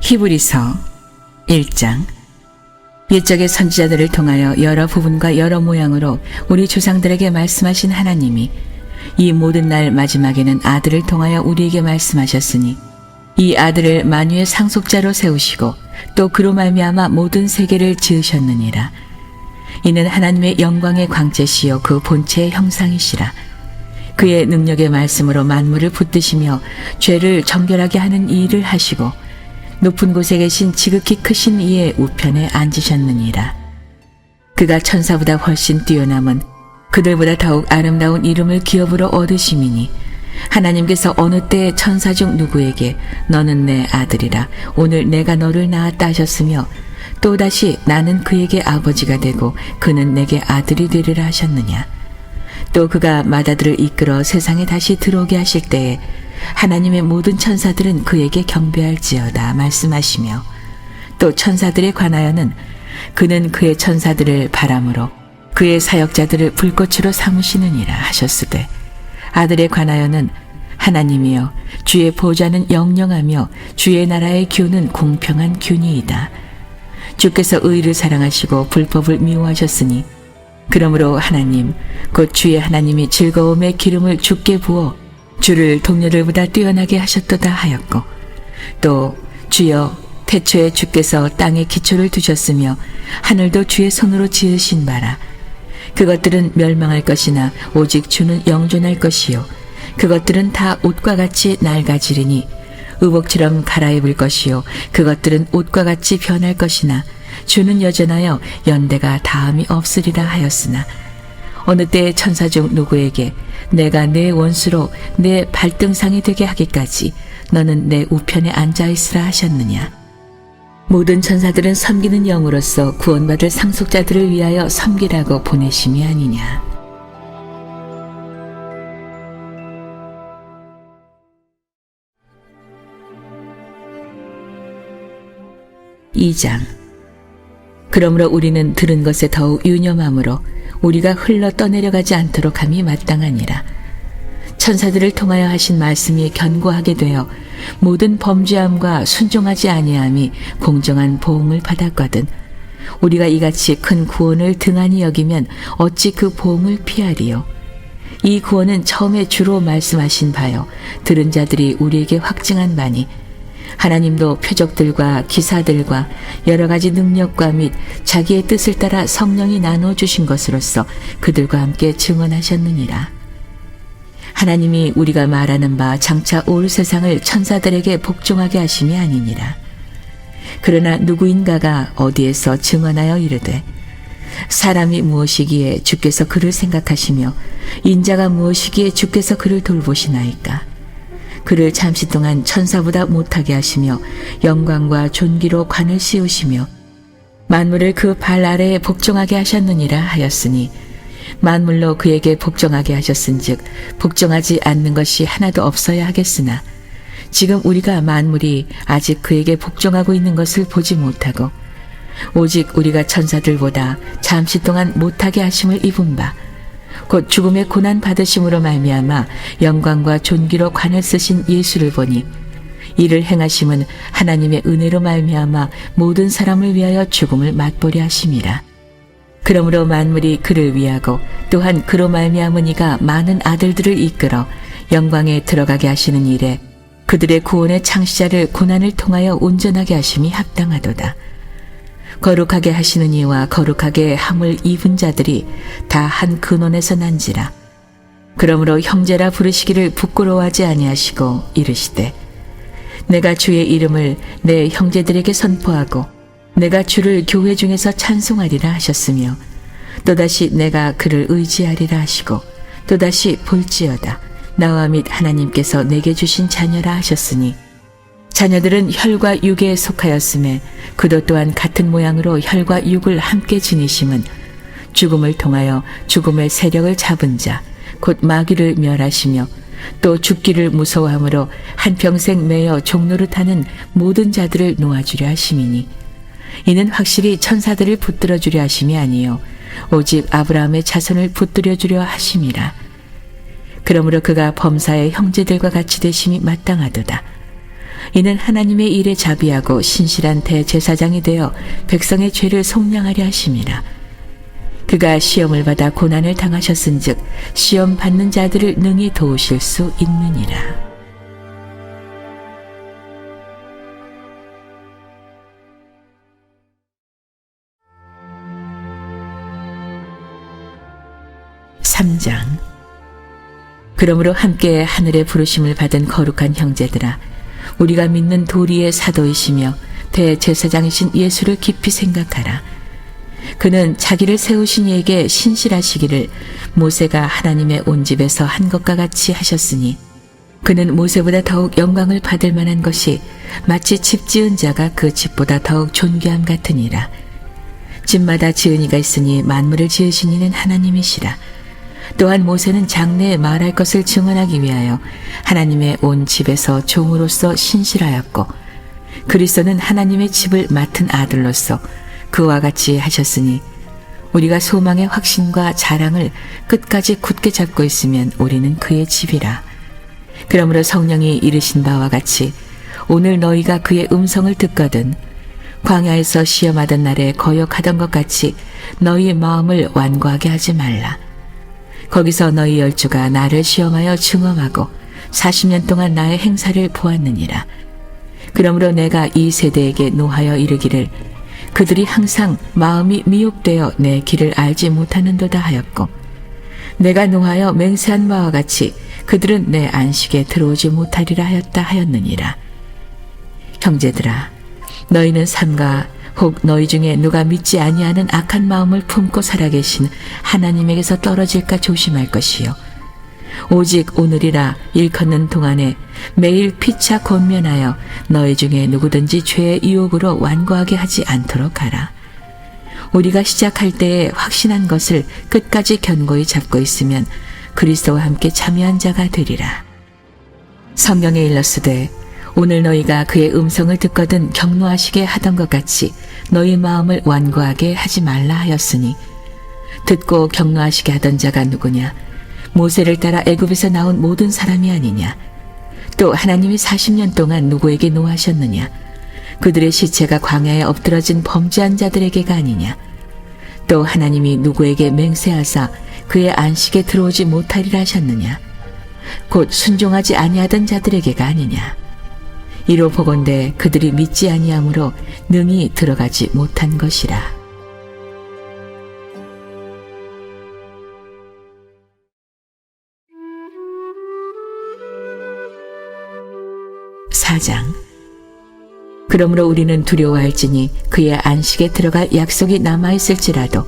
히브리서 1장. 옛적의 선지자들을 통하여 여러 부분과 여러 모양으로 우리 조상들에게 말씀하신 하나님이 이 모든 날 마지막에는 아들을 통하여 우리에게 말씀하셨으니 이 아들을 만유의 상속자로 세우시고 또 그로 말미암아 모든 세계를 지으셨느니라. 이는 하나님의 영광의 광채시요 그 본체의 형상이시라. 그의 능력의 말씀으로 만물을 붙드시며 죄를 정결하게 하는 이 일을 하시고 높은 곳에 계신 지극히 크신 이의 우편에 앉으셨느니라. 그가 천사보다 훨씬 뛰어남은 그들보다 더욱 아름다운 이름을 기업으로 얻으심이니 하나님께서 어느 때에 천사 중 누구에게 너는 내 아들이라 오늘 내가 너를 낳았다 하셨으며 또다시 나는 그에게 아버지가 되고 그는 내게 아들이 되리라 하셨느냐. 또 그가 마다들을 이끌어 세상에 다시 들어오게 하실 때에 하나님의 모든 천사들은 그에게 경배할지어다 말씀하시며 또 천사들에 관하여는 그는 그의 천사들을 바람으로 그의 사역자들을 불꽃으로 삼으시느니라 하셨으되 아들에 관하여는 하나님이여 주의 보좌는 영영하며 주의 나라의 규는 공평한 규니이다. 주께서 의를 사랑하시고 불법을 미워하셨으니 그러므로 하나님 곧 주의 하나님이 즐거움의 기름을 주께 부어 주를 동료들보다 뛰어나게 하셨도다 하였고 또 주여 태초에 주께서 땅에 기초를 두셨으며 하늘도 주의 손으로 지으신 바라. 그것들은 멸망할 것이나 오직 주는 영존할 것이요 그것들은 다 옷과 같이 낡아지리니 의복처럼 갈아입을 것이요 그것들은 옷과 같이 변할 것이나 주는 여전하여 연대가 다함이 없으리라 하였으나 어느 때에 천사 중 누구에게 내가 내 원수로 내 발등상이 되게 하기까지 너는 내 우편에 앉아있으라 하셨느냐. 모든 천사들은 섬기는 영으로서 구원받을 상속자들을 위하여 섬기라고 보내심이 아니냐. (2장) 그러므로 우리는 들은 것에 더욱 유념함으로 우리가 흘러 떠내려가지 않도록 함이 마땅하니라. 천사들을 통하여 하신 말씀이 견고하게 되어 모든 범죄함과 순종하지 아니함이 공정한 보응을 받았거든 우리가 이같이 큰 구원을 등한히 여기면 어찌 그 보응을 피하리요. 이 구원은 처음에 주로 말씀하신 바요 들은 자들이 우리에게 확증한 바니 하나님도 표적들과 기사들과 여러 가지 능력과 및 자기의 뜻을 따라 성령이 나눠주신 것으로서 그들과 함께 증언하셨느니라. 하나님이 우리가 말하는 바 장차 올 세상을 천사들에게 복종하게 하심이 아니니라. 그러나 누구인가가 어디에서 증언하여 이르되 사람이 무엇이기에 주께서 그를 생각하시며 인자가 무엇이기에 주께서 그를 돌보시나이까. 그를 잠시 동안 천사보다 못하게 하시며 영광과 존귀로 관을 씌우시며 만물을 그 발 아래에 복종하게 하셨느니라 하였으니 만물로 그에게 복종하게 하셨은즉 복종하지 않는 것이 하나도 없어야 하겠으나 지금 우리가 만물이 아직 그에게 복종하고 있는 것을 보지 못하고 오직 우리가 천사들보다 잠시 동안 못하게 하심을 입은 바 곧 죽음의 고난 받으심으로 말미암아 영광과 존귀로 관을 쓰신 예수를 보니 이를 행하심은 하나님의 은혜로 말미암아 모든 사람을 위하여 죽음을 맛보려 하심이라. 그러므로 만물이 그를 위하고 또한 그로 말미암은 이가 많은 아들들을 이끌어 영광에 들어가게 하시는 일에 그들의 구원의 창시자를 고난을 통하여 온전하게 하심이 합당하도다. 거룩하게 하시는 이와 거룩하게 함을 입은 자들이 다 한 근원에서 난지라. 그러므로 형제라 부르시기를 부끄러워하지 아니하시고 이르시되 내가 주의 이름을 내 형제들에게 선포하고 내가 주를 교회 중에서 찬송하리라 하셨으며 또다시 내가 그를 의지하리라 하시고 또다시 볼지어다 나와 및 하나님께서 내게 주신 자녀라 하셨으니 자녀들은 혈과 육에 속하였음에 그도 또한 같은 모양으로 혈과 육을 함께 지니심은 죽음을 통하여 죽음의 세력을 잡은 자 곧 마귀를 멸하시며 또 죽기를 무서워함으로 한평생 매여 종노릇하는 모든 자들을 놓아주려 하심이니 이는 확실히 천사들을 붙들어 주려 하심이 아니요 오직 아브라함의 자손을 붙들어 주려 하심이라. 그러므로 그가 범사의 형제들과 같이 되심이 마땅하도다. 이는 하나님의 일에 자비하고 신실한 대제사장이 되어 백성의 죄를 속량하려 하심이라. 그가 시험을 받아 고난을 당하셨은즉 시험 받는 자들을 능히 도우실 수 있느니라. (3장) 그러므로 함께 하늘의 부르심을 받은 거룩한 형제들아, 우리가 믿는 도리의 사도이시며 대제사장이신 예수를 깊이 생각하라. 그는 자기를 세우신 이에게 신실하시기를 모세가 하나님의 온 집에서 한 것과 같이 하셨으니, 그는 모세보다 더욱 영광을 받을 만한 것이 마치 집 지은 자가 그 집보다 더욱 존귀함 같으니라. 집마다 지은 이가 있으니 만물을 지으신 이는 하나님이시라. 또한 모세는 장래에 말할 것을 증언하기 위하여 하나님의 온 집에서 종으로서 신실하였고, 그리스도는 하나님의 집을 맡은 아들로서 그와 같이 하셨으니, 우리가 소망의 확신과 자랑을 끝까지 굳게 잡고 있으면 우리는 그의 집이라. 그러므로 성령이 이르신 바와 같이 오늘 너희가 그의 음성을 듣거든 광야에서 시험하던 날에 거역하던 것 같이 너희의 마음을 완고하게 하지 말라. 거기서 너희 열주가 나를 시험하여 증언하고 40년 동안 나의 행사를 보았느니라. 그러므로 내가 이 세대에게 노하여 이르기를 그들이 항상 마음이 미혹되어 내 길을 알지 못하는도다 하였고, 내가 노하여 맹세한 바와 같이 그들은 내 안식에 들어오지 못하리라 하였다 하였느니라. 형제들아, 너희는 삼가 혹 너희 중에 누가 믿지 아니하는 악한 마음을 품고 살아계신 하나님에게서 떨어질까 조심할 것이요, 오직 오늘이라 일컫는 동안에 매일 피차 권면하여 너희 중에 누구든지 죄의 유혹으로 완고하게 하지 않도록 하라. 우리가 시작할 때에 확신한 것을 끝까지 견고히 잡고 있으면 그리스도와 함께 참여한 자가 되리라. 성경에 일렀으되 오늘 너희가 그의 음성을 듣거든 경노하시게 하던 것 같이 너희 마음을 완고하게 하지 말라 하였으니, 듣고 경노하시게 하던 자가 누구냐? 모세를 따라 애굽에서 나온 모든 사람이 아니냐? 또 하나님이 40년 동안 누구에게 노하셨느냐? 그들의 시체가 광야에 엎드러진 범죄한 자들에게가 아니냐? 또 하나님이 누구에게 맹세하사 그의 안식에 들어오지 못하리라 하셨느냐? 곧 순종하지 아니하던 자들에게가 아니냐? 이로 보건대 그들이 믿지 아니하므로 능히 들어가지 못한 것이라. (4장) 그러므로 우리는 두려워할지니 그의 안식에 들어갈 약속이 남아있을지라도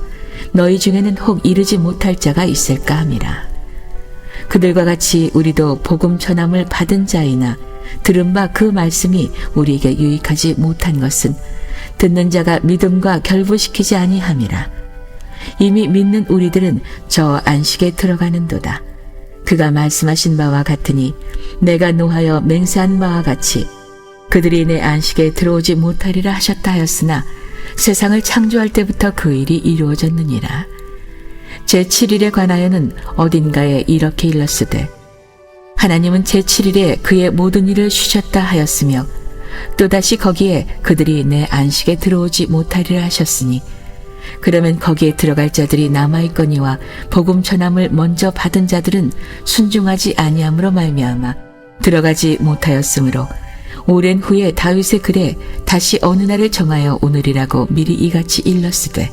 너희 중에는 혹 이르지 못할 자가 있을까 함이라. 그들과 같이 우리도 복음 전함을 받은 자이나 들은 바 그 말씀이 우리에게 유익하지 못한 것은 듣는 자가 믿음과 결부시키지 아니함이라. 이미 믿는 우리들은 저 안식에 들어가는도다. 그가 말씀하신 바와 같으니 내가 노하여 맹세한 바와 같이 그들이 내 안식에 들어오지 못하리라 하셨다 하였으나 세상을 창조할 때부터 그 일이 이루어졌느니라. 제7일에 관하여는 어딘가에 이렇게 일렀으되 하나님은 제7일에 그의 모든 일을 쉬셨다 하였으며, 또다시 거기에 그들이 내 안식에 들어오지 못하리라 하셨으니, 그러면 거기에 들어갈 자들이 남아있거니와 복음 전함을 먼저 받은 자들은 순종하지 아니함으로 말미암아 들어가지 못하였으므로 오랜 후에 다윗의 글에 다시 어느 날을 정하여 오늘이라고 미리 이같이 일렀으되,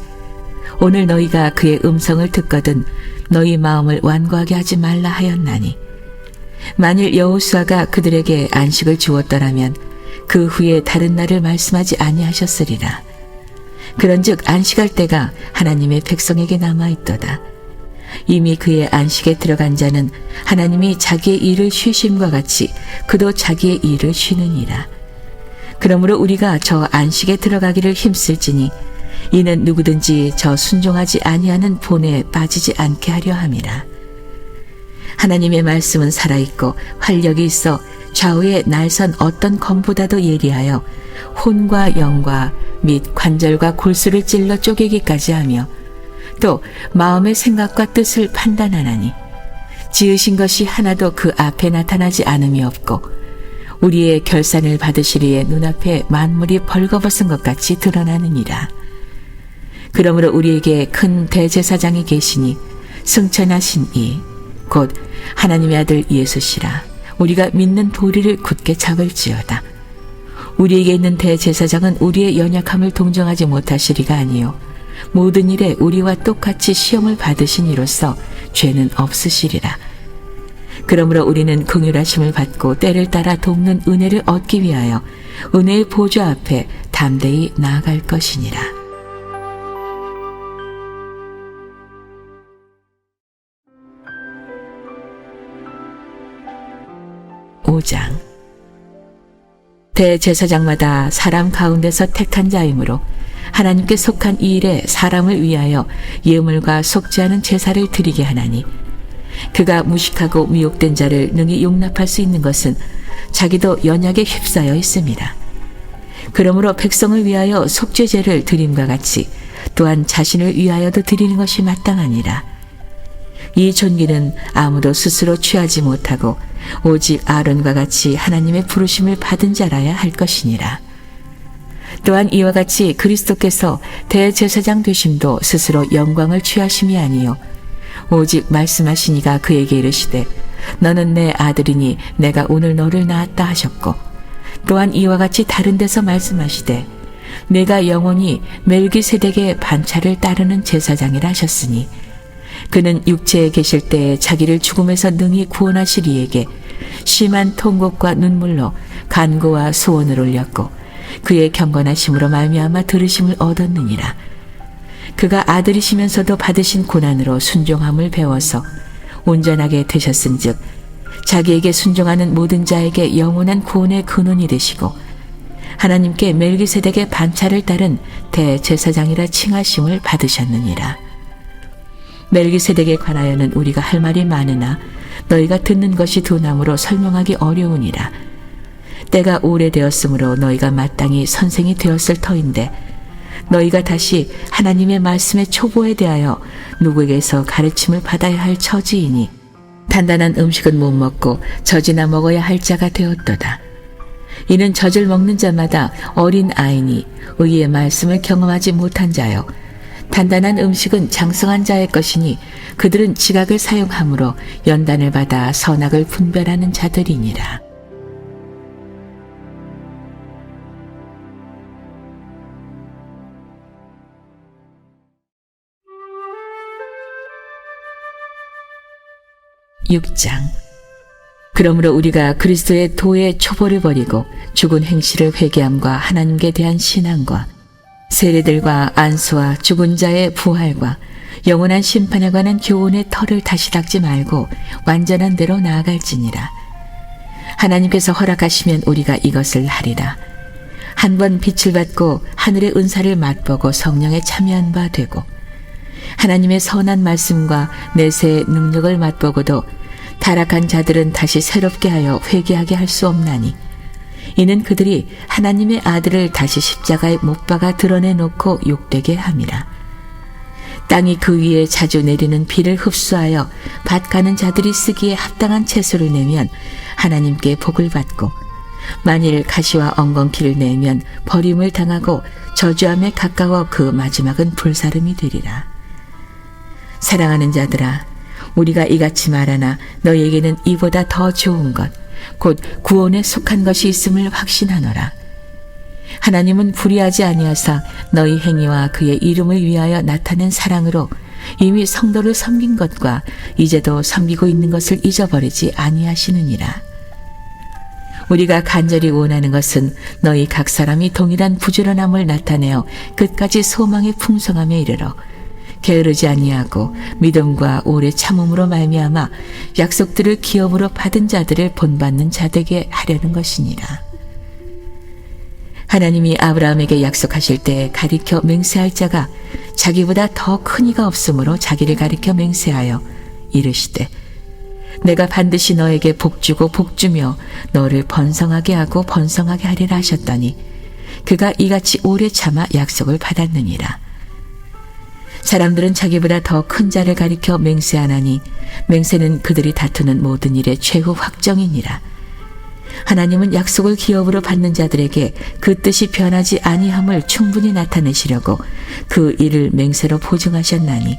오늘 너희가 그의 음성을 듣거든 너희 마음을 완고하게 하지 말라 하였나니, 만일 여호수아가 그들에게 안식을 주었더라면 그 후에 다른 날을 말씀하지 아니하셨으리라. 그런즉 안식할 때가 하나님의 백성에게 남아있도다. 이미 그의 안식에 들어간 자는 하나님이 자기의 일을 쉬심과 같이 그도 자기의 일을 쉬느니라. 그러므로 우리가 저 안식에 들어가기를 힘쓸지니 이는 누구든지 저 순종하지 아니하는 본에 빠지지 않게 하려 함이라. 하나님의 말씀은 살아있고 활력이 있어 좌우에 날선 어떤 검보다도 예리하여 혼과 영과 및 관절과 골수를 찔러 쪼개기까지 하며 또 마음의 생각과 뜻을 판단하나니, 지으신 것이 하나도 그 앞에 나타나지 않음이 없고 우리의 결산을 받으시리에 눈앞에 만물이 벌거벗은 것 같이 드러나느니라. 그러므로 우리에게 큰 대제사장이 계시니 승천하신 이 곧 하나님의 아들 예수시라. 우리가 믿는 도리를 굳게 잡을지어다. 우리에게 있는 대제사장은 우리의 연약함을 동정하지 못하시리가 아니요 모든 일에 우리와 똑같이 시험을 받으신 이로써 죄는 없으시리라. 그러므로 우리는 긍휼하심을 받고 때를 따라 돕는 은혜를 얻기 위하여 은혜의 보좌 앞에 담대히 나아갈 것이니라. 5장. 대제사장마다 사람 가운데서 택한 자이므로 하나님께 속한 이 일에 사람을 위하여 예물과 속지 않은 제사를 드리게 하나니 그가 무식하고 미혹된 자를 능히 용납할 수 있는 것은 자기도 연약에 휩싸여 있습니다. 그러므로 백성을 위하여 속죄제를 드림과 같이 또한 자신을 위하여도 드리는 것이 마땅하니라. 이 존귀는 아무도 스스로 취하지 못하고 오직 아론과 같이 하나님의 부르심을 받은 자라야 할 것이니라. 또한 이와 같이 그리스도께서 대제사장 되심도 스스로 영광을 취하심이 아니요 오직 말씀하시니가 그에게 이르시되 너는 내 아들이니 내가 오늘 너를 낳았다 하셨고 또한 이와 같이 다른 데서 말씀하시되 내가 영원히 멜기세덱의 반차를 따르는 제사장이라 하셨으니 그는 육체에 계실 때에 자기를 죽음에서 능히 구원하실 이에게 심한 통곡과 눈물로 간구와 소원을 올렸고 그의 경건하심으로 말미암아 들으심을 얻었느니라. 그가 아들이시면서도 받으신 고난으로 순종함을 배워서 온전하게 되셨은즉 자기에게 순종하는 모든 자에게 영원한 구원의 근원이 되시고 하나님께 멜기세덱의 반차를 따른 대제사장이라 칭하심을 받으셨느니라. 멜기세덱에 관하여는 우리가 할 말이 많으나 너희가 듣는 것이 두나무로 설명하기 어려우니라. 때가 오래되었으므로 너희가 마땅히 선생이 되었을 터인데 너희가 다시 하나님의 말씀의 초보에 대하여 누구에게서 가르침을 받아야 할 처지이니 단단한 음식은 못 먹고 젖이나 먹어야 할 자가 되었도다. 이는 젖을 먹는 자마다 어린 아이니 의의 말씀을 경험하지 못한 자요 단단한 음식은 장성한 자의 것이니 그들은 지각을 사용함으로 연단을 받아 선악을 분별하는 자들이니라. (6장) 그러므로 우리가 그리스도의 도의 초보를 버리고 죽은 행실을 회개함과 하나님께 대한 신앙과 세례들과 안수와 죽은 자의 부활과 영원한 심판에 관한 교훈의 털을 다시 닦지 말고 완전한 대로 나아갈지니라. 하나님께서 허락하시면 우리가 이것을 하리라. 한 번 빛을 받고 하늘의 은사를 맛보고 성령에 참여한 바 되고 하나님의 선한 말씀과 내세의 능력을 맛보고도 타락한 자들은 다시 새롭게 하여 회개하게 할 수 없나니 이는 그들이 하나님의 아들을 다시 십자가에 못 박아 드러내놓고 욕되게 함이라. 땅이 그 위에 자주 내리는 비를 흡수하여 밭 가는 자들이 쓰기에 합당한 채소를 내면 하나님께 복을 받고 만일 가시와 엉겅퀴를 내면 버림을 당하고 저주함에 가까워 그 마지막은 불사름이 되리라. 사랑하는 자들아, 우리가 이같이 말하나 너희에게는 이보다 더 좋은 것 곧 구원에 속한 것이 있음을 확신하노라. 하나님은 불의하지 아니하사 너희 행위와 그의 이름을 위하여 나타낸 사랑으로 이미 성도를 섬긴 것과 이제도 섬기고 있는 것을 잊어버리지 아니하시느니라. 우리가 간절히 원하는 것은 너희 각 사람이 동일한 부지런함을 나타내어 끝까지 소망의 풍성함에 이르러 게으르지 아니하고 믿음과 오래 참음으로 말미암아 약속들을 기업으로 받은 자들을 본받는 자되게 하려는 것이니라. 하나님이 아브라함에게 약속하실 때 가리켜 맹세할 자가 자기보다 더 큰 이가 없으므로 자기를 가리켜 맹세하여 이르시되 내가 반드시 너에게 복주고 복주며 너를 번성하게 하고 번성하게 하리라 하셨더니 그가 이같이 오래 참아 약속을 받았느니라. 사람들은 자기보다 더 큰 자를 가리켜 맹세하나니 맹세는 그들이 다투는 모든 일의 최후 확정이니라. 하나님은 약속을 기업으로 받는 자들에게 그 뜻이 변하지 아니함을 충분히 나타내시려고 그 일을 맹세로 보증하셨나니,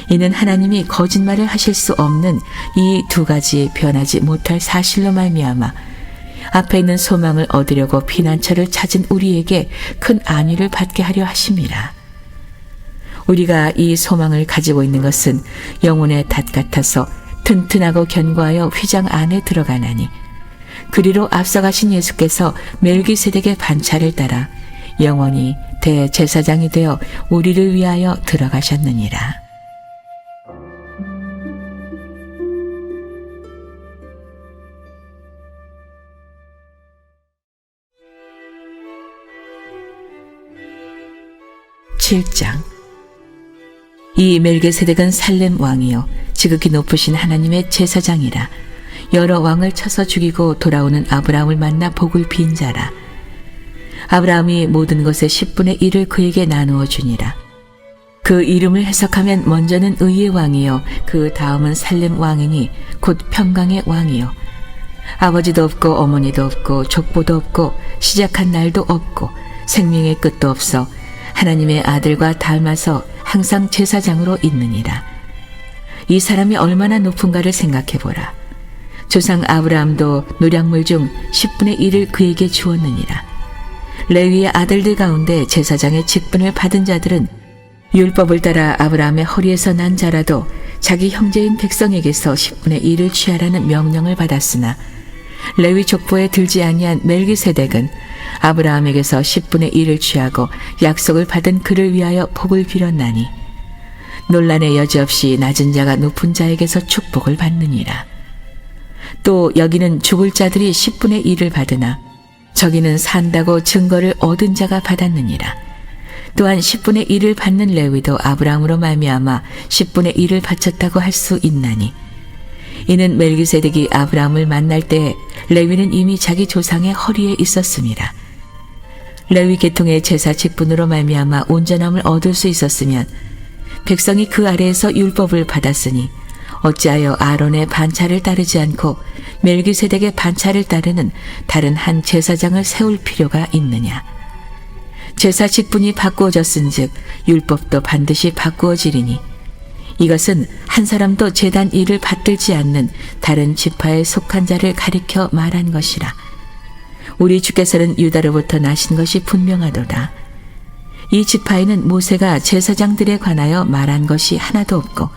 이는 하나님이 거짓말을 하실 수 없는 이 두 가지 변하지 못할 사실로 말미암아 앞에 있는 소망을 얻으려고 피난처를 찾은 우리에게 큰 안위를 받게 하려 하심이라. 우리가 이 소망을 가지고 있는 것은 영혼의 닷 같아서 튼튼하고 견고하여 휘장 안에 들어가나니, 그리로 앞서가신 예수께서 멜기세덱의 반차를 따라 영원히 대제사장이 되어 우리를 위하여 들어가셨느니라. (7장) 이 멜기세덱은 살렘 왕이요 지극히 높으신 하나님의 제사장이라. 여러 왕을 쳐서 죽이고 돌아오는 아브라함을 만나 복을 빈 자라. 아브라함이 모든 것의 10분의 1을 그에게 나누어 주니라. 그 이름을 해석하면 먼저는 의의 왕이요 그 다음은 살렘 왕이니 곧 평강의 왕이요, 아버지도 없고 어머니도 없고 족보도 없고 시작한 날도 없고 생명의 끝도 없어 하나님의 아들과 닮아서 항상 제사장으로 있느니라. 이 사람이 얼마나 높은가를 생각해 보라. 조상 아브라함도 노략물 중 10분의 1을 그에게 주었느니라. 레위의 아들들 가운데 제사장의 직분을 받은 자들은 율법을 따라 아브라함의 허리에서 난 자라도 자기 형제인 백성에게서 10분의 1을 취하라는 명령을 받았으나, 레위 족보에 들지 아니한 멜기세덱은 아브라함에게서 10분의 1을 취하고 약속을 받은 그를 위하여 복을 빌었나니, 논란의 여지없이 낮은 자가 높은 자에게서 축복을 받느니라. 또 여기는 죽을 자들이 10분의 1을 받으나 저기는 산다고 증거를 얻은 자가 받았느니라. 또한 10분의 1을 받는 레위도 아브라함으로 말미암아 10분의 1을 바쳤다고 할 수 있나니, 이는 멜기세덱이 아브라함을 만날 때 레위는 이미 자기 조상의 허리에 있었습니다. 레위 계통의 제사 직분으로 말미암아 온전함을 얻을 수 있었으면 백성이 그 아래에서 율법을 받았으니 어찌하여 아론의 반차를 따르지 않고 멜기세덱의 반차를 따르는 다른 한 제사장을 세울 필요가 있느냐. 제사 직분이 바꾸어졌은즉 율법도 반드시 바꾸어지리니, 이것은 한 사람도 제단 일을 받들지 않는 다른 지파에 속한 자를 가리켜 말한 것이라. 우리 주께서는 유다로부터 나신 것이 분명하도다. 이 지파에는 모세가 제사장들에 관하여 말한 것이 하나도 없고,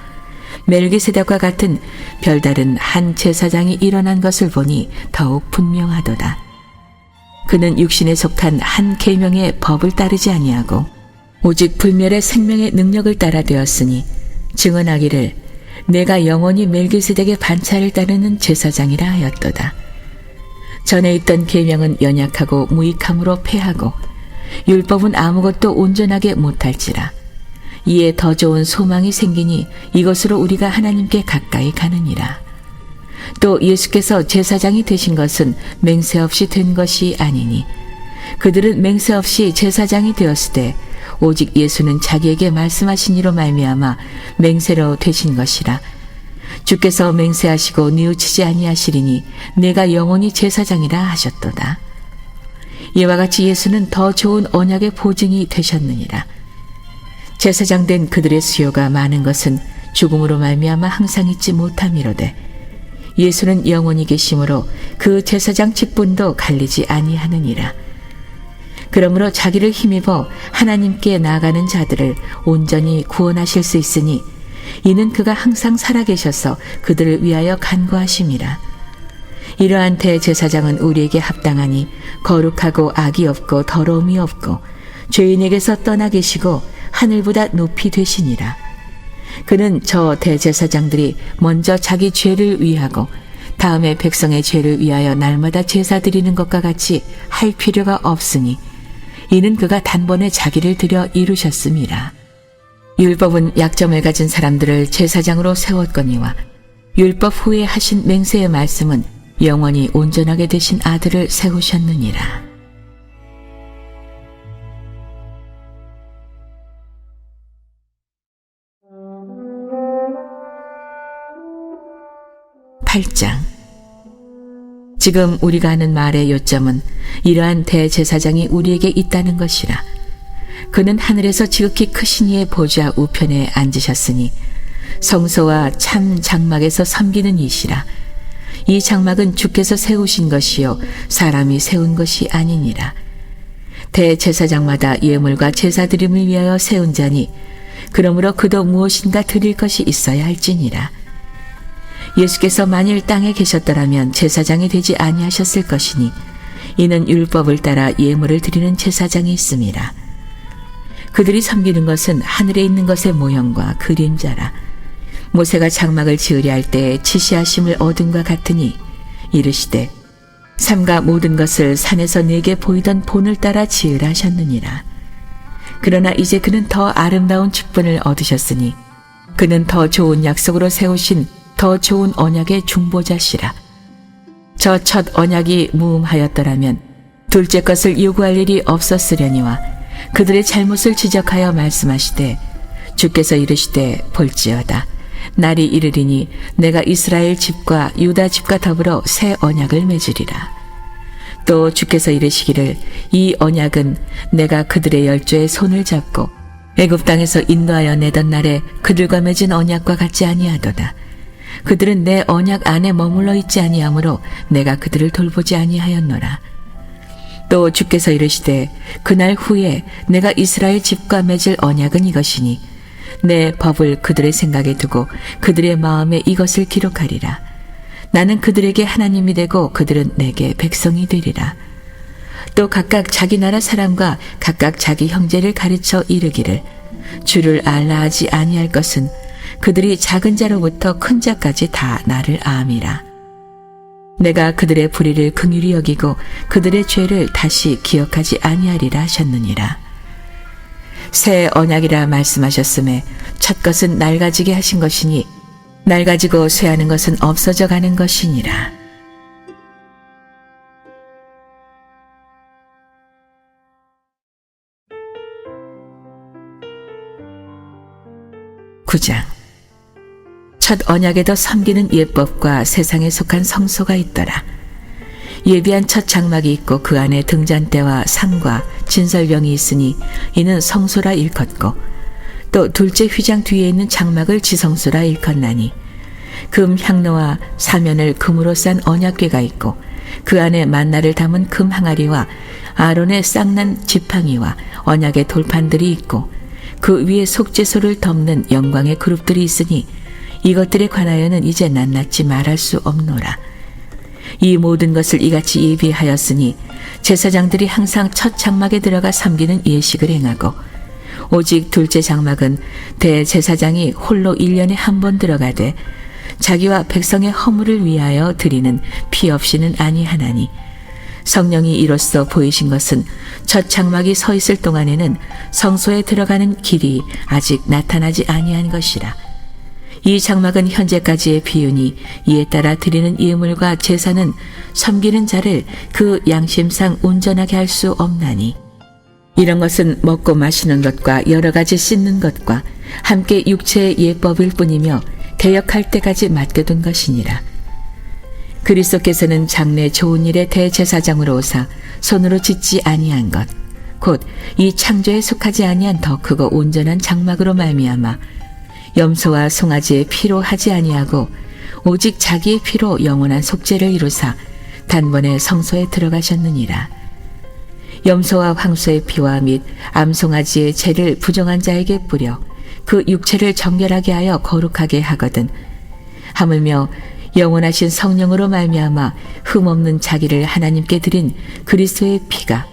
멜기세덱과 같은 별다른 한 제사장이 일어난 것을 보니 더욱 분명하도다. 그는 육신에 속한 한 계명의 법을 따르지 아니하고 오직 불멸의 생명의 능력을 따라 되었으니, 증언하기를 내가 영원히 멜기세덱의 반차를 따르는 제사장이라 하였도다. 전에 있던 계명은 연약하고 무익함으로 패하고 율법은 아무것도 온전하게 못할지라. 이에 더 좋은 소망이 생기니 이것으로 우리가 하나님께 가까이 가느니라. 또 예수께서 제사장이 되신 것은 맹세 없이 된 것이 아니니, 그들은 맹세 없이 제사장이 되었을 때 오직 예수는 자기에게 말씀하신 이로 말미암아 맹세로 되신 것이라. 주께서 맹세하시고 뉘우치지 아니하시리니 내가 영원히 제사장이라 하셨도다. 이와 같이 예수는 더 좋은 언약의 보증이 되셨느니라. 제사장 된 그들의 수요가 많은 것은 죽음으로 말미암아 항상 잊지 못함이로되, 예수는 영원히 계심으로 그 제사장 직분도 갈리지 아니하느니라. 그러므로 자기를 힘입어 하나님께 나아가는 자들을 온전히 구원하실 수 있으니, 이는 그가 항상 살아계셔서 그들을 위하여 간구하심이라. 이러한 대제사장은 우리에게 합당하니 거룩하고 악이 없고 더러움이 없고 죄인에게서 떠나 계시고 하늘보다 높이 되시니라. 그는 저 대제사장들이 먼저 자기 죄를 위하고 다음에 백성의 죄를 위하여 날마다 제사 드리는 것과 같이 할 필요가 없으니, 이는 그가 단번에 자기를 들여 이루셨음이라. 율법은 약점을 가진 사람들을 제사장으로 세웠거니와 율법 후에 하신 맹세의 말씀은 영원히 온전하게 되신 아들을 세우셨느니라. (8장) 지금 우리가 하는 말의 요점은 이러한 대제사장이 우리에게 있다는 것이라. 그는 하늘에서 지극히 크신 이의 보좌 우편에 앉으셨으니 성소와 참 장막에서 섬기는 이시라. 이 장막은 주께서 세우신 것이요 사람이 세운 것이 아니니라. 대제사장마다 예물과 제사 드림을 위하여 세운 자니 그러므로 그도 무엇인가 드릴 것이 있어야 할지니라. 예수께서 만일 땅에 계셨더라면 제사장이 되지 아니하셨을 것이니 이는 율법을 따라 예물을 드리는 제사장이 있음이라. 그들이 섬기는 것은 하늘에 있는 것의 모형과 그림자라. 모세가 장막을 지으려 할 때에 지시하심을 얻음과 같으니 이르시되 삼가 모든 것을 산에서 내게 보이던 본을 따라 지으라 하셨느니라. 그러나 이제 그는 더 아름다운 직분을 얻으셨으니 그는 더 좋은 약속으로 세우신 더 좋은 언약의 중보자시라. 저 첫 언약이 무음하였더라면 둘째 것을 요구할 일이 없었으려니와 그들의 잘못을 지적하여 말씀하시되 주께서 이르시되 볼지어다 날이 이르리니 내가 이스라엘 집과 유다 집과 더불어 새 언약을 맺으리라. 또 주께서 이르시기를 이 언약은 내가 그들의 열조의 손을 잡고 애굽 땅에서 인도하여 내던 날에 그들과 맺은 언약과 같지 아니하도다. 그들은 내 언약 안에 머물러 있지 아니하므로 내가 그들을 돌보지 아니하였노라. 또 주께서 이르시되 그날 후에 내가 이스라엘 집과 맺을 언약은 이것이니 내 법을 그들의 생각에 두고 그들의 마음에 이것을 기록하리라. 나는 그들에게 하나님이 되고 그들은 내게 백성이 되리라. 또 각각 자기 나라 사람과 각각 자기 형제를 가르쳐 이르기를 주를 알라 하지 아니할 것은 그들이 작은 자로부터 큰 자까지 다 나를 암이라. 내가 그들의 불의를 긍휼히 여기고 그들의 죄를 다시 기억하지 아니하리라 하셨느니라. 새 언약이라 말씀하셨음에 첫 것은 낡아지게 하신 것이니 낡아지고 쇠하는 것은 없어져 가는 것이니라. (9장) 첫 언약에도 섬기는 예법과 세상에 속한 성소가 있더라. 예비한 첫 장막이 있고 그 안에 등잔대와 상과 진설병이 있으니 이는 성소라 일컫고 또 둘째 휘장 뒤에 있는 장막을 지성소라 일컫나니 금 향로와 사면을 금으로 싼 언약궤가 있고 그 안에 만나를 담은 금 항아리와 아론의 쌍난 지팡이와 언약의 돌판들이 있고 그 위에 속죄소를 덮는 영광의 그룹들이 있으니 이것들에 관하여는 이제 낱낱이 말할 수 없노라. 이 모든 것을 이같이 예비하였으니 제사장들이 항상 첫 장막에 들어가 섬기는 예식을 행하고 오직 둘째 장막은 대제사장이 홀로 1년에 한 번 들어가되 자기와 백성의 허물을 위하여 드리는 피 없이는 아니하나니 성령이 이로써 보이신 것은 첫 장막이 서 있을 동안에는 성소에 들어가는 길이 아직 나타나지 아니한 것이라. 이 장막은 현재까지의 비유니 이에 따라 드리는 예물과 제사는 섬기는 자를 그 양심상 온전하게 할 수 없나니 이런 것은 먹고 마시는 것과 여러 가지 씻는 것과 함께 육체의 예법일 뿐이며 개역할 때까지 맡겨둔 것이니라. 그리스도께서는 장래 좋은 일의 대제사장으로 오사 손으로 짓지 아니한 것 곧 이 창조에 속하지 아니한 더 크고 온전한 장막으로 말미암아 염소와 송아지의 피로 하지 아니하고 오직 자기의 피로 영원한 속죄를 이루사 단번에 성소에 들어가셨느니라. 염소와 황소의 피와 및 암송아지의 죄를 부정한 자에게 뿌려 그 육체를 정결하게 하여 거룩하게 하거든 하물며 영원하신 성령으로 말미암아 흠없는 자기를 하나님께 드린 그리스도의 피가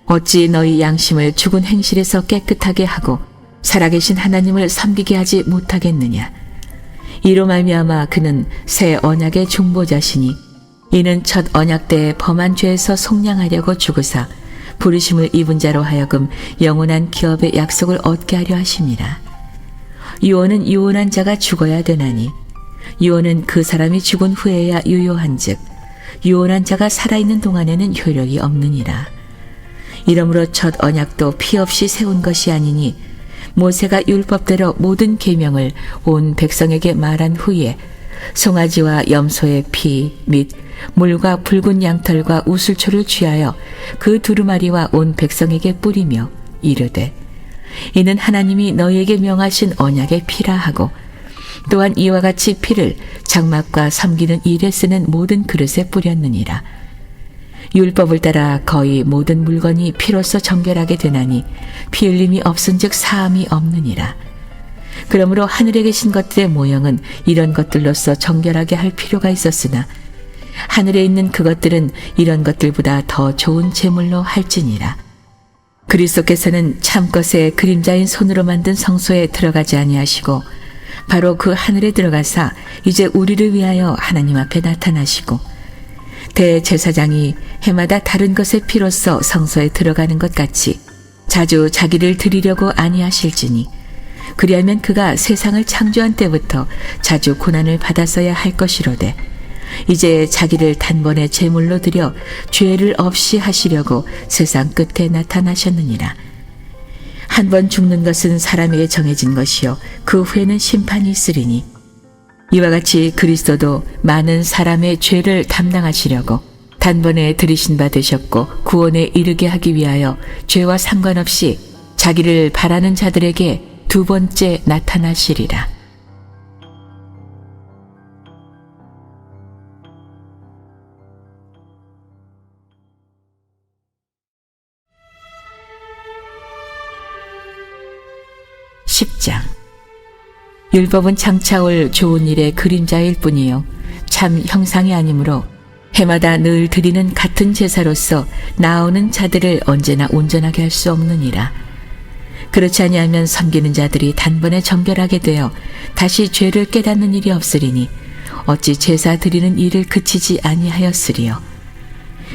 어찌 너희 양심을 죽은 행실에서 깨끗하게 하고 살아계신 하나님을 섬기게 하지 못하겠느냐. 이로 말미암아 그는 새 언약의 중보자시니 이는 첫 언약 때에 범한 죄에서 속량하려고 죽으사 부르심을 입은 자로 하여금 영원한 기업의 약속을 얻게 하려 하심이라. 유언은 유언한 자가 죽어야 되나니 유언은 그 사람이 죽은 후에야 유효한즉 유언한 자가 살아있는 동안에는 효력이 없느니라. 이러므로 첫 언약도 피 없이 세운 것이 아니니 모세가 율법대로 모든 계명을 온 백성에게 말한 후에 송아지와 염소의 피 및 물과 붉은 양털과 우슬초를 취하여 그 두루마리와 온 백성에게 뿌리며 이르되 이는 하나님이 너희에게 명하신 언약의 피라 하고 또한 이와 같이 피를 장막과 섬기는 일에 쓰는 모든 그릇에 뿌렸느니라. 율법을 따라 거의 모든 물건이 피로써 정결하게 되나니 피 흘림이 없은즉 사함이 없느니라. 그러므로 하늘에 계신 것들의 모형은 이런 것들로서 정결하게 할 필요가 있었으나 하늘에 있는 그것들은 이런 것들보다 더 좋은 제물로 할지니라. 그리스도께서는 참것의 그림자인 손으로 만든 성소에 들어가지 아니하시고 바로 그 하늘에 들어가사 이제 우리를 위하여 하나님 앞에 나타나시고 대제사장이 해마다 다른 것의 피로써 성소에 들어가는 것 같이 자주 자기를 드리려고 아니하실지니 그리하면 그가 세상을 창조한 때부터 자주 고난을 받았어야 할 것이로되 이제 자기를 단번에 제물로 드려 죄를 없이 하시려고 세상 끝에 나타나셨느니라. 한 번 죽는 것은 사람에게 정해진 것이요 그 후에는 심판이 있으리니 이와 같이 그리스도도 많은 사람의 죄를 담당하시려고 단번에 들이신 바 되셨고 구원에 이르게 하기 위하여 죄와 상관없이 자기를 바라는 자들에게 두 번째 나타나시리라. (10장) 율법은 장차 올 좋은 일의 그림자일 뿐이요 참 형상이 아니므로 해마다 늘 드리는 같은 제사로서 나오는 자들을 언제나 온전하게 할 수 없느니라. 그렇지 아니하면 섬기는 자들이 단번에 정결하게 되어 다시 죄를 깨닫는 일이 없으리니 어찌 제사 드리는 일을 그치지 아니하였으리요.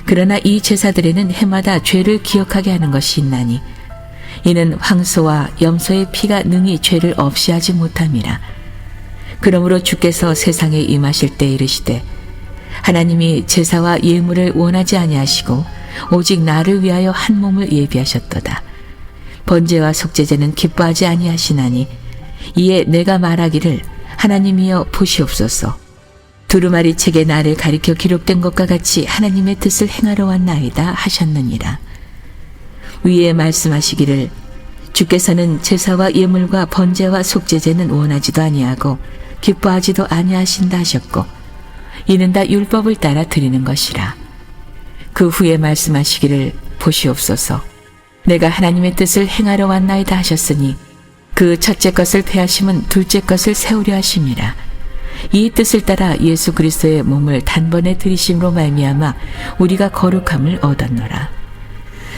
그러나 이 제사들에는 해마다 죄를 기억하게 하는 것이 있나니 이는 황소와 염소의 피가 능히 죄를 없이 하지 못함이라. 그러므로 주께서 세상에 임하실 때 이르시되 하나님이 제사와 예물을 원하지 아니하시고 오직 나를 위하여 한 몸을 예비하셨도다. 번제와 속죄제는 기뻐하지 아니하시나니 이에 내가 말하기를 하나님이여 보시옵소서. 두루마리 책에 나를 가리켜 기록된 것과 같이 하나님의 뜻을 행하러 왔나이다 하셨느니라. 위에 말씀하시기를 주께서는 제사와 예물과 번제와 속죄제는 원하지도 아니하고 기뻐하지도 아니하신다 하셨고 이는 다 율법을 따라 드리는 것이라. 그 후에 말씀하시기를 보시옵소서. 내가 하나님의 뜻을 행하러 왔나이다 하셨으니 그 첫째 것을 폐하심은 둘째 것을 세우려 하심이라. 이 뜻을 따라 예수 그리스도의 몸을 단번에 들이심으로 말미암아 우리가 거룩함을 얻었노라.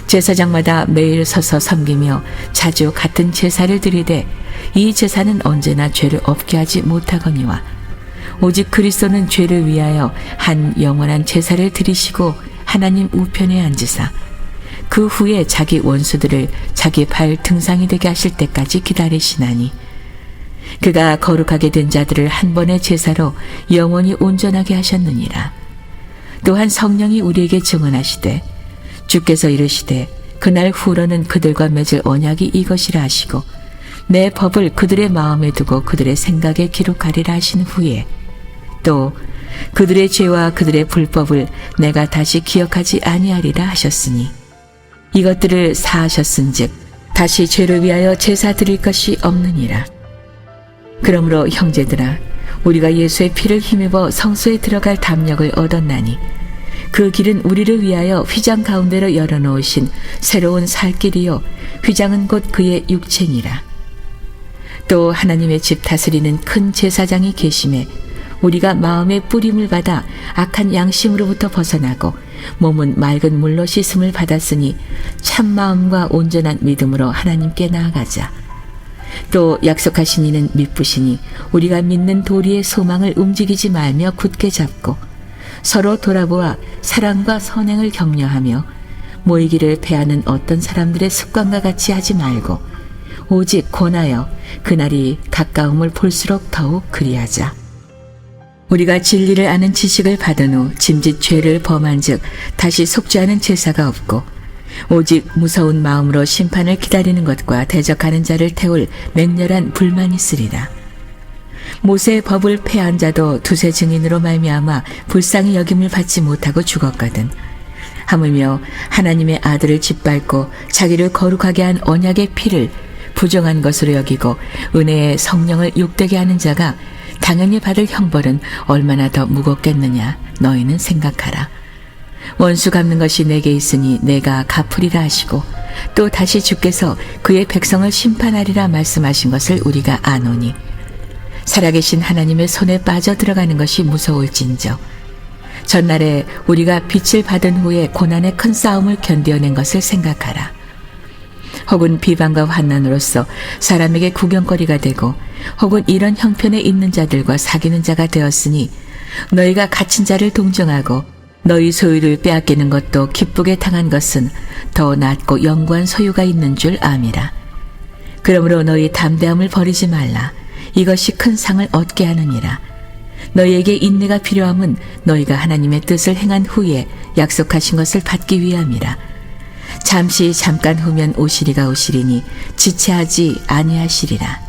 제사장마다 매일 서서 섬기며 자주 같은 제사를 드리되 이 제사는 언제나 죄를 없게 하지 못하거니와 오직 그리스도는 죄를 위하여 한 영원한 제사를 드리시고 하나님 우편에 앉으사 그 후에 자기 원수들을 자기 발 등상이 되게 하실 때까지 기다리시나니 그가 거룩하게 된 자들을 한 번의 제사로 영원히 온전하게 하셨느니라. 또한 성령이 우리에게 증언하시되 주께서 이르시되 그날 후로는 그들과 맺을 언약이 이것이라 하시고 내 법을 그들의 마음에 두고 그들의 생각에 기록하리라 하신 후에 또 그들의 죄와 그들의 불법을 내가 다시 기억하지 아니하리라 하셨으니 이것들을 사하셨은즉 다시 죄를 위하여 제사 드릴 것이 없느니라. 그러므로 형제들아 우리가 예수의 피를 힘입어 성소에 들어갈 담력을 얻었나니 그 길은 우리를 위하여 휘장 가운데로 열어놓으신 새로운 살 길이요 휘장은 곧 그의 육체니라. 또 하나님의 집 다스리는 큰 제사장이 계심에 우리가 마음의 뿌림을 받아 악한 양심으로부터 벗어나고 몸은 맑은 물로 씻음을 받았으니 참 마음과 온전한 믿음으로 하나님께 나아가자. 또 약속하신 이는 미쁘시니 우리가 믿는 도리의 소망을 움직이지 말며 굳게 잡고 서로 돌아보아 사랑과 선행을 격려하며 모이기를 패하는 어떤 사람들의 습관과 같이 하지 말고 오직 권하여 그날이 가까움을 볼수록 더욱 그리하자. 우리가 진리를 아는 지식을 받은 후 짐짓 죄를 범한 즉 다시 속죄하는 제사가 없고 오직 무서운 마음으로 심판을 기다리는 것과 대적하는 자를 태울 맹렬한 불만이 있으리라. 모세의 법을 폐한 자도 두세 증인으로 말미암아 불쌍히 여김을 받지 못하고 죽었거든. 하물며 하나님의 아들을 짓밟고 자기를 거룩하게 한 언약의 피를 부정한 것으로 여기고 은혜의 성령을 욕되게 하는 자가 당연히 받을 형벌은 얼마나 더 무겁겠느냐 너희는 생각하라. 원수 갚는 것이 내게 있으니 내가 갚으리라 하시고 또 다시 주께서 그의 백성을 심판하리라 말씀하신 것을 우리가 아노니 살아계신 하나님의 손에 빠져 들어가는 것이 무서울진저 전날에 우리가 빛을 받은 후에 고난의 큰 싸움을 견뎌낸 것을 생각하라. 혹은 비방과 환난으로서 사람에게 구경거리가 되고 혹은 이런 형편에 있는 자들과 사귀는 자가 되었으니 너희가 갇힌 자를 동정하고 너희 소유를 빼앗기는 것도 기쁘게 당한 것은 더 낫고 영구한 소유가 있는 줄 암이라. 그러므로 너희 담대함을 버리지 말라. 이것이 큰 상을 얻게 하느니라. 너희에게 인내가 필요함은 너희가 하나님의 뜻을 행한 후에 약속하신 것을 받기 위함이라. 잠깐 후면 오시리가 오시리니 지체하지 아니하시리라.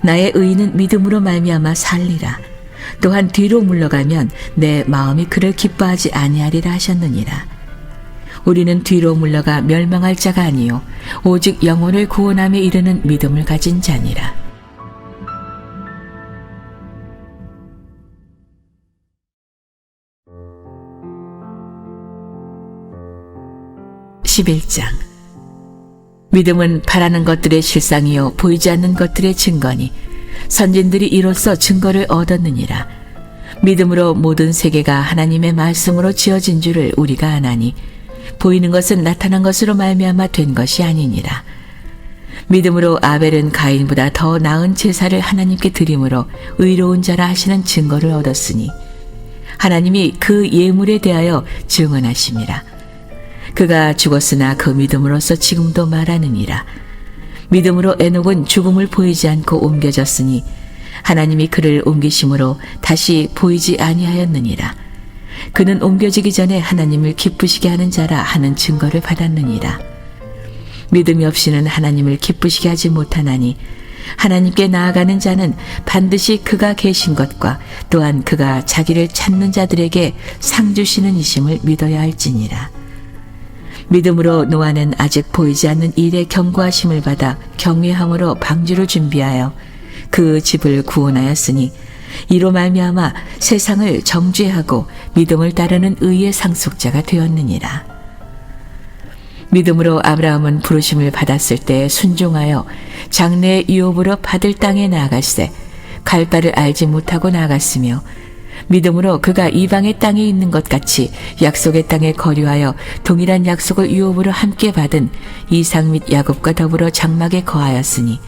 나의 의인은 믿음으로 말미암아 살리라. 또한 뒤로 물러가면 내 마음이 그를 기뻐하지 아니하리라 하셨느니라. 우리는 뒤로 물러가 멸망할 자가 아니요 오직 영혼을 구원함에 이르는 믿음을 가진 자니라. (11장) 믿음은 바라는 것들의 실상이요 보이지 않는 것들의 증거니 선진들이 이로써 증거를 얻었느니라. 믿음으로 모든 세계가 하나님의 말씀으로 지어진 줄을 우리가 아나니 보이는 것은 나타난 것으로 말미암아 된 것이 아니니라. 믿음으로 아벨은 가인보다 더 나은 제사를 하나님께 드림으로 의로운 자라 하시는 증거를 얻었으니 하나님이 그 예물에 대하여 증언하심이라. 그가 죽었으나 그 믿음으로써 지금도 말하느니라. 믿음으로 에녹은 죽음을 보이지 않고 옮겨졌으니 하나님이 그를 옮기심으로 다시 보이지 아니하였느니라. 그는 옮겨지기 전에 하나님을 기쁘시게 하는 자라 하는 증거를 받았느니라. 믿음이 없이는 하나님을 기쁘시게 하지 못하나니 하나님께 나아가는 자는 반드시 그가 계신 것과 또한 그가 자기를 찾는 자들에게 상 주시는 이심을 믿어야 할지니라. 믿음으로 노아는 아직 보이지 않는 일에 경고하심을 받아 경외함으로 방주를 준비하여 그 집을 구원하였으니 이로 말미암아 세상을 정죄하고 믿음을 따르는 의의 상속자가 되었느니라. 믿음으로 아브라함은 부르심을 받았을 때 순종하여 장래의 유업으로 받을 땅에 나아갈새 갈 바를 알지 못하고 나아갔으며 믿음으로 그가 이방의 땅에 있는 것 같이 약속의 땅에 거류하여 동일한 약속을 유업으로 함께 받은 이삭 및 야곱과 더불어 장막에 거하였으니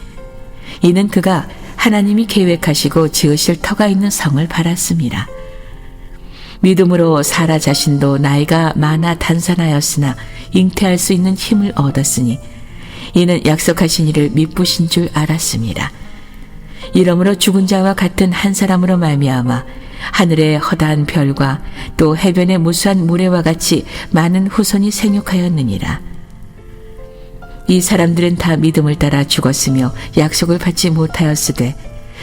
이는 그가 하나님이 계획하시고 지으실 터가 있는 성을 바랐습니다. 믿음으로 사라 자신도 나이가 많아 단산하였으나 잉태할 수 있는 힘을 얻었으니 이는 약속하신 이를 미쁘신 줄 알았습니다. 이러므로 죽은 자와 같은 한 사람으로 말미암아 하늘의 허다한 별과 또 해변의 무수한 모래와 같이 많은 후손이 생육하였느니라. 이 사람들은 다 믿음을 따라 죽었으며 약속을 받지 못하였으되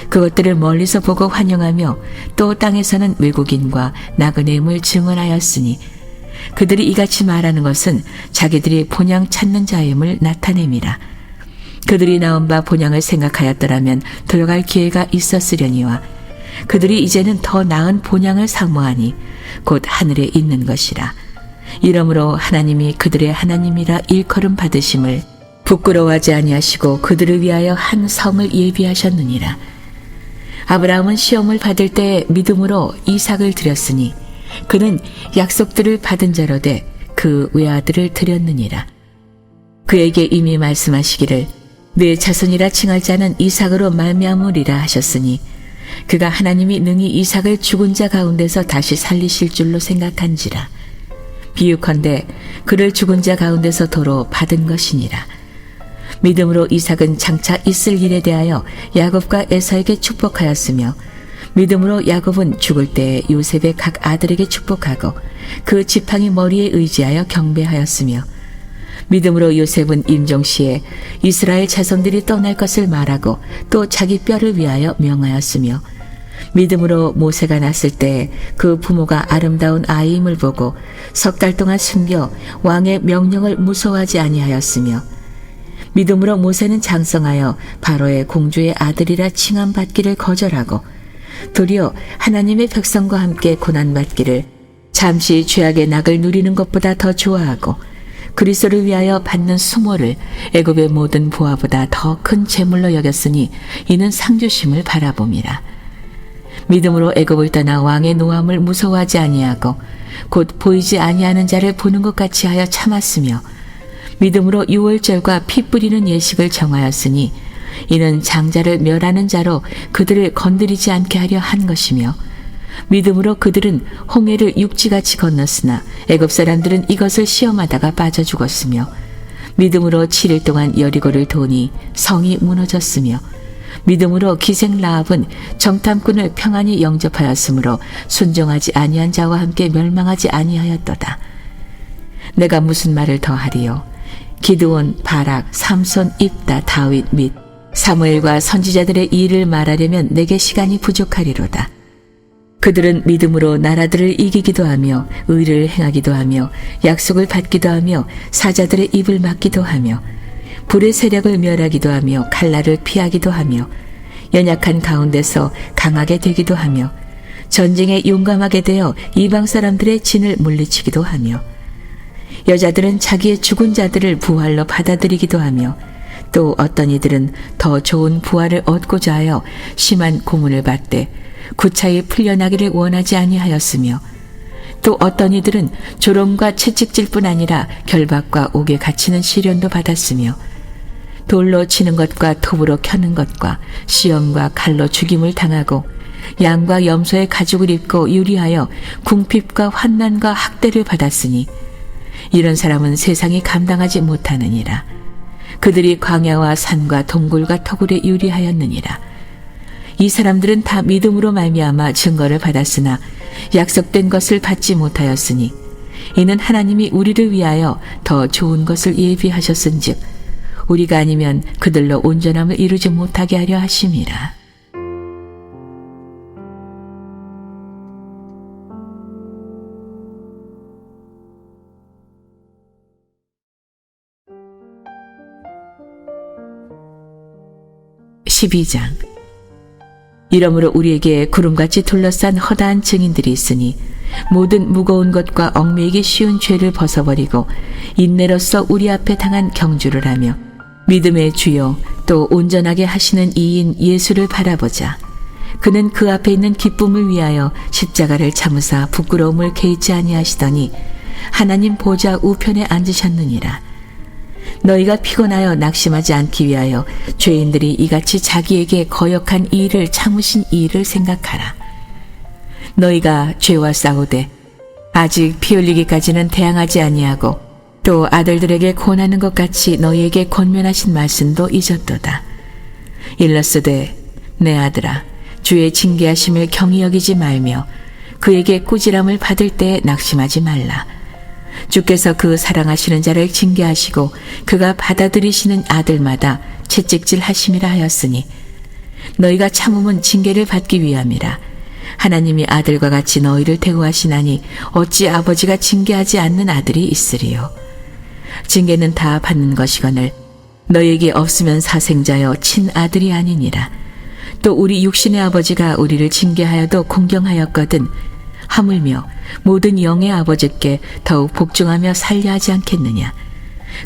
그것들을 멀리서 보고 환영하며 또 땅에서는 외국인과 나그네임을 증언하였으니 그들이 이같이 말하는 것은 자기들이 본향 찾는 자임을 나타냄이라. 그들이 나온 바 본향을 생각하였더라면 들어갈 기회가 있었으려니와 그들이 이제는 더 나은 본향을 사모하니 곧 하늘에 있는 것이라. 이러므로 하나님이 그들의 하나님이라 일컬음 받으심을 부끄러워하지 아니하시고 그들을 위하여 한 성을 예비하셨느니라. 아브라함은 시험을 받을 때 믿음으로 이삭을 드렸으니 그는 약속들을 받은 자로 돼 그 외아들을 드렸느니라. 그에게 이미 말씀하시기를 내 자손이라 칭할 자는 이삭으로 말미암으리라 하셨으니 그가 하나님이 능히 이삭을 죽은 자 가운데서 다시 살리실 줄로 생각한지라. 비유컨대 그를 죽은 자 가운데서 도로 받은 것이니라. 믿음으로 이삭은 장차 있을 일에 대하여 야곱과 에서에게 축복하였으며 믿음으로 야곱은 죽을 때 요셉의 각 아들에게 축복하고 그 지팡이 머리에 의지하여 경배하였으며 믿음으로 요셉은 임종시에 이스라엘 자손들이 떠날 것을 말하고 또 자기 뼈를 위하여 명하였으며, 믿음으로 모세가 났을 때 그 부모가 아름다운 아이임을 보고 석 달 동안 숨겨 왕의 명령을 무서워하지 아니하였으며, 믿음으로 모세는 장성하여 바로의 공주의 아들이라 칭함받기를 거절하고 도리어 하나님의 백성과 함께 고난받기를 잠시 죄악의 낙을 누리는 것보다 더 좋아하고 그리스도를 위하여 받는 수모를 애굽의 모든 부하보다 더 큰 재물로 여겼으니 이는 상주심을 바라봄이라. 믿음으로 애굽을 떠나 왕의 노함을 무서워하지 아니하고 곧 보이지 아니하는 자를 보는 것 같이 하여 참았으며, 믿음으로 유월절과 피 뿌리는 예식을 정하였으니 이는 장자를 멸하는 자로 그들을 건드리지 않게 하려 한 것이며, 믿음으로 그들은 홍해를 육지같이 건넜으나 애굽 사람들은 이것을 시험하다가 빠져 죽었으며, 믿음으로 7일 동안 여리고를 도니 성이 무너졌으며, 믿음으로 기생 라합은 정탐꾼을 평안히 영접하였으므로 순종하지 아니한 자와 함께 멸망하지 아니하였도다. 내가 무슨 말을 더하리요? 기드온, 바락, 삼손, 입다, 다윗 및 사무엘과 선지자들의 일을 말하려면 내게 시간이 부족하리로다. 그들은 믿음으로 나라들을 이기기도 하며 의를 행하기도 하며 약속을 받기도 하며 사자들의 입을 막기도 하며 불의 세력을 멸하기도 하며 칼날을 피하기도 하며 연약한 가운데서 강하게 되기도 하며 전쟁에 용감하게 되어 이방 사람들의 진을 물리치기도 하며 여자들은 자기의 죽은 자들을 부활로 받아들이기도 하며 또 어떤 이들은 더 좋은 부활을 얻고자 하여 심한 고문을 받되 구차히 풀려나기를 원하지 아니하였으며, 또 어떤 이들은 조롱과 채찍질뿐 아니라 결박과 옥에 갇히는 시련도 받았으며, 돌로 치는 것과 톱으로 켜는 것과 시험과 칼로 죽임을 당하고 양과 염소의 가죽을 입고 유리하여 궁핍과 환난과 학대를 받았으니 이런 사람은 세상이 감당하지 못하느니라. 그들이 광야와 산과 동굴과 터굴에 유리하였느니라. 이 사람들은 다 믿음으로 말미암아 증거를 받았으나 약속된 것을 받지 못하였으니 이는 하나님이 우리를 위하여 더 좋은 것을 예비하셨은즉 우리가 아니면 그들로 온전함을 이루지 못하게 하려 하심이라. (12장) 이러므로 우리에게 구름같이 둘러싼 허다한 증인들이 있으니 모든 무거운 것과 얽매이기 쉬운 죄를 벗어버리고 인내로써 우리 앞에 당한 경주를 하며 믿음의 주요 또 온전하게 하시는 이인 예수를 바라보자. 그는 그 앞에 있는 기쁨을 위하여 십자가를 참으사 부끄러움을 개의치 아니하시더니 하나님 보좌 우편에 앉으셨느니라. 너희가 피곤하여 낙심하지 않기 위하여 죄인들이 이같이 자기에게 거역한 이 일을 참으신 이 일을 생각하라. 너희가 죄와 싸우되 아직 피 흘리기까지는 대항하지 아니하고 또 아들들에게 권하는 것 같이 너희에게 권면하신 말씀도 잊었도다. 일러스되 내 아들아 주의 징계하심을 경히 여기지 말며 그에게 꾸지람을 받을 때에 낙심하지 말라. 주께서 그 사랑하시는 자를 징계하시고 그가 받아들이시는 아들마다 채찍질 하심이라 하였으니 너희가 참음은 징계를 받기 위함이라. 하나님이 아들과 같이 너희를 대우하시나니 어찌 아버지가 징계하지 않는 아들이 있으리요. 징계는 다 받는 것이거늘 너희에게 없으면 사생자여 친아들이 아니니라. 또 우리 육신의 아버지가 우리를 징계하여도 공경하였거든 하물며 모든 영의 아버지께 더욱 복종하며 살려 하지 않겠느냐.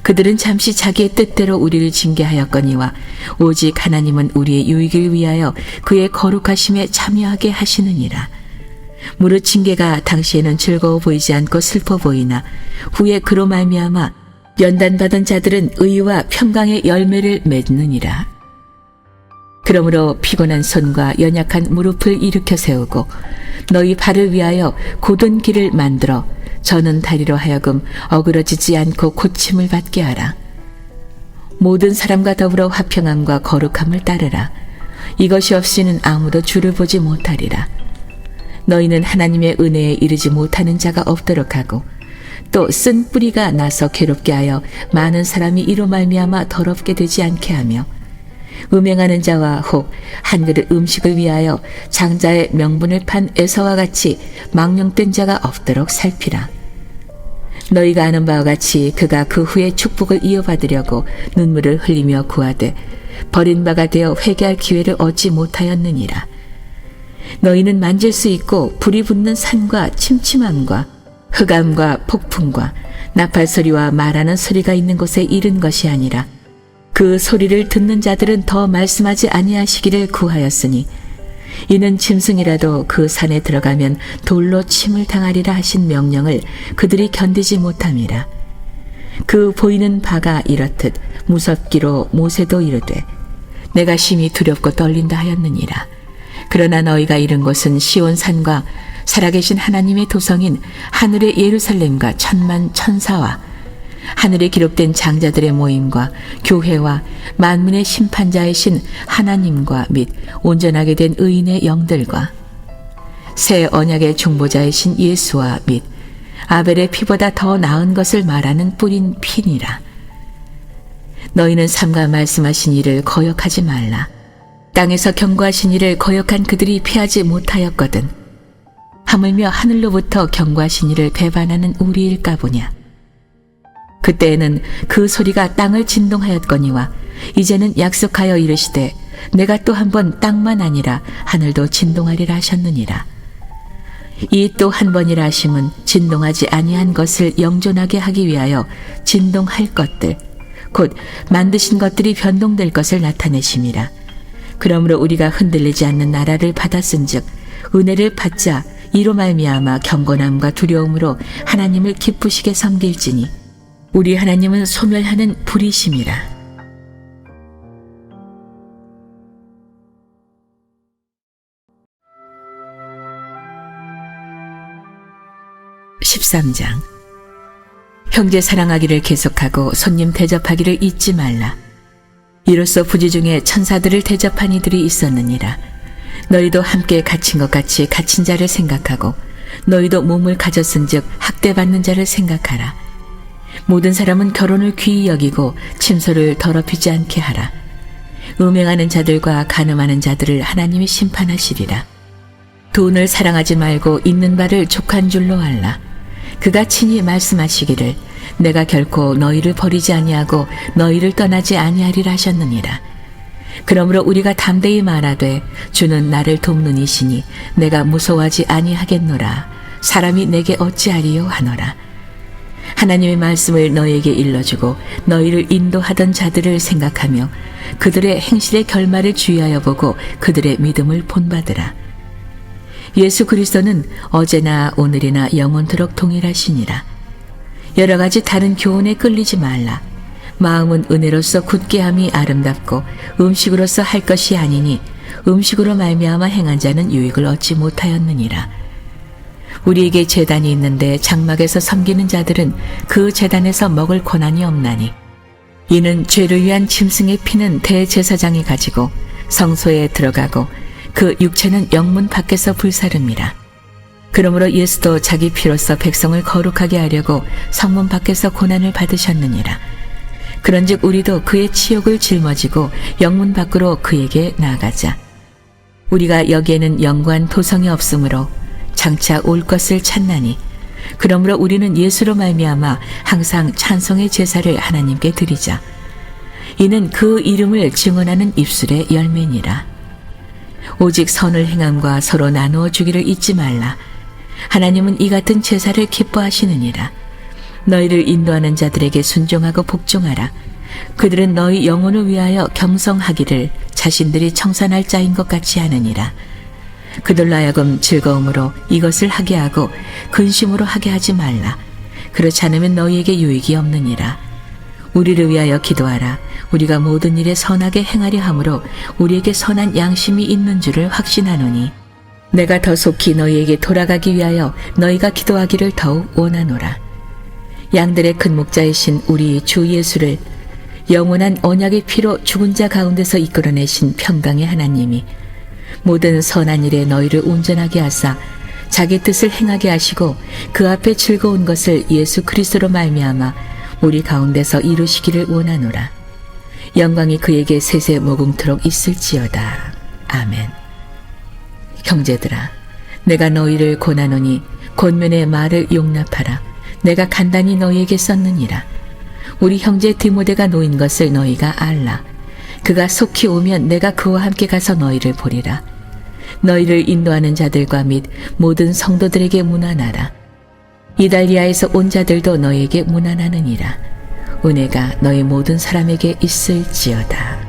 그들은 잠시 자기의 뜻대로 우리를 징계하였거니와 오직 하나님은 우리의 유익을 위하여 그의 거룩하심에 참여하게 하시느니라. 무릇 징계가 당시에는 즐거워 보이지 않고 슬퍼 보이나 후에 그로 말미암아 연단받은 자들은 의와 평강의 열매를 맺느니라. 그러므로 피곤한 손과 연약한 무릎을 일으켜 세우고 너희 발을 위하여 곧은 길을 만들어 저는 다리로 하여금 어그러지지 않고 고침을 받게 하라. 모든 사람과 더불어 화평함과 거룩함을 따르라. 이것이 없이는 아무도 주를 보지 못하리라. 너희는 하나님의 은혜에 이르지 못하는 자가 없도록 하고 또 쓴 뿌리가 나서 괴롭게 하여 많은 사람이 이로 말미암아 더럽게 되지 않게 하며 음행하는 자와 혹 한 그릇 음식을 위하여 장자의 명분을 판 에서와 같이 망령된 자가 없도록 살피라. 너희가 아는 바와 같이 그가 그 후에 축복을 이어받으려고 눈물을 흘리며 구하되 버린 바가 되어 회개할 기회를 얻지 못하였느니라. 너희는 만질 수 있고 불이 붙는 산과 침침함과 흑암과 폭풍과 나팔 소리와 말하는 소리가 있는 곳에 이른 것이 아니라 그 소리를 듣는 자들은 더 말씀하지 아니하시기를 구하였으니 이는 짐승이라도 그 산에 들어가면 돌로 침을 당하리라 하신 명령을 그들이 견디지 못함이라. 그 보이는 바가 이렇듯 무섭기로 모세도 이르되 내가 심히 두렵고 떨린다 하였느니라. 그러나 너희가 이른 곳은 시온산과 살아계신 하나님의 도성인 하늘의 예루살렘과 천만 천사와 하늘에 기록된 장자들의 모임과 교회와 만민의 심판자이신 하나님과 및 온전하게 된 의인의 영들과 새 언약의 중보자이신 예수와 및 아벨의 피보다 더 나은 것을 말하는 뿌린 피니라. 너희는 삼가 말씀하신 일을 거역하지 말라. 땅에서 경고하신 일을 거역한 그들이 피하지 못하였거든. 하물며 하늘로부터 경고하신 일을 배반하는 우리일까 보냐. 그때에는 그 소리가 땅을 진동하였거니와 이제는 약속하여 이르시되 내가 또 한 번 땅만 아니라 하늘도 진동하리라 하셨느니라. 이 또 한 번이라 하심은 진동하지 아니한 것을 영존하게 하기 위하여 진동할 것들 곧 만드신 것들이 변동될 것을 나타내심이라. 그러므로 우리가 흔들리지 않는 나라를 받았은즉 은혜를 받자 이로 말미암아 경건함과 두려움으로 하나님을 기쁘시게 섬길지니 우리 하나님은 소멸하는 불이심이라. 13장. 형제 사랑하기를 계속하고 손님 대접하기를 잊지 말라. 이로써 부지 중에 천사들을 대접한 이들이 있었느니라. 너희도 함께 갇힌 것 같이 갇힌 자를 생각하고 너희도 몸을 가졌은즉 학대받는 자를 생각하라. 모든 사람은 결혼을 귀히 여기고 침소를 더럽히지 않게 하라. 음행하는 자들과 간음하는 자들을 하나님이 심판하시리라. 돈을 사랑하지 말고 있는 바를 족한 줄로 알라. 그가 친히 말씀하시기를 내가 결코 너희를 버리지 아니하고 너희를 떠나지 아니하리라 하셨느니라. 그러므로 우리가 담대히 말하되 주는 나를 돕는 이시니 내가 무서워하지 아니하겠노라. 사람이 내게 어찌하리요 하노라. 하나님의 말씀을 너희에게 일러주고 너희를 인도하던 자들을 생각하며 그들의 행실의 결말을 주의하여 보고 그들의 믿음을 본받으라. 예수 그리스도는 어제나 오늘이나 영원토록 동일하시니라. 여러 가지 다른 교훈에 끌리지 말라. 마음은 은혜로서 굳게 함이 아름답고 음식으로서 할 것이 아니니 음식으로 말미암아 행한 자는 유익을 얻지 못하였느니라. 우리에게 제단이 있는데 장막에서 섬기는 자들은 그 제단에서 먹을 권한이 없나니 이는 죄를 위한 짐승의 피는 대제사장이 가지고 성소에 들어가고 그 육체는 영문 밖에서 불사릅니다. 그러므로 예수도 자기 피로써 백성을 거룩하게 하려고 성문 밖에서 고난을 받으셨느니라. 그런즉 우리도 그의 치욕을 짊어지고 영문 밖으로 그에게 나아가자. 우리가 여기에는 영구한 도성이 없으므로 장차 올 것을 찾나니 그러므로 우리는 예수로 말미암아 항상 찬송의 제사를 하나님께 드리자. 이는 그 이름을 증언하는 입술의 열매니라. 오직 선을 행함과 서로 나누어 주기를 잊지 말라. 하나님은 이 같은 제사를 기뻐하시느니라. 너희를 인도하는 자들에게 순종하고 복종하라. 그들은 너희 영혼을 위하여 경성하기를 자신들이 청산할 자인 것 같이 하느니라. 그들로 하여금 즐거움으로 이것을 하게 하고 근심으로 하게 하지 말라. 그렇지 않으면 너희에게 유익이 없느니라. 우리를 위하여 기도하라. 우리가 모든 일에 선하게 행하려 함으로 우리에게 선한 양심이 있는 줄을 확신하노니 내가 더 속히 너희에게 돌아가기 위하여 너희가 기도하기를 더욱 원하노라. 양들의 큰 목자이신 우리 주 예수를 영원한 언약의 피로 죽은 자 가운데서 이끌어내신 평강의 하나님이 모든 선한 일에 너희를 온전하게 하사 자기 뜻을 행하게 하시고 그 앞에 즐거운 것을 예수 그리스도로 말미암아 우리 가운데서 이루시기를 원하노라. 영광이 그에게 세세 모금토록 있을지어다. 아멘. 형제들아, 내가 너희를 권하노니 권면의 말을 용납하라. 내가 간단히 너희에게 썼느니라. 우리 형제 디모데가 놓인 것을 너희가 알라. 그가 속히 오면 내가 그와 함께 가서 너희를 보리라. 너희를 인도하는 자들과 및 모든 성도들에게 문안하라. 이달리아에서 온 자들도 너희에게 문안하느니라. 은혜가 너희 모든 사람에게 있을지어다.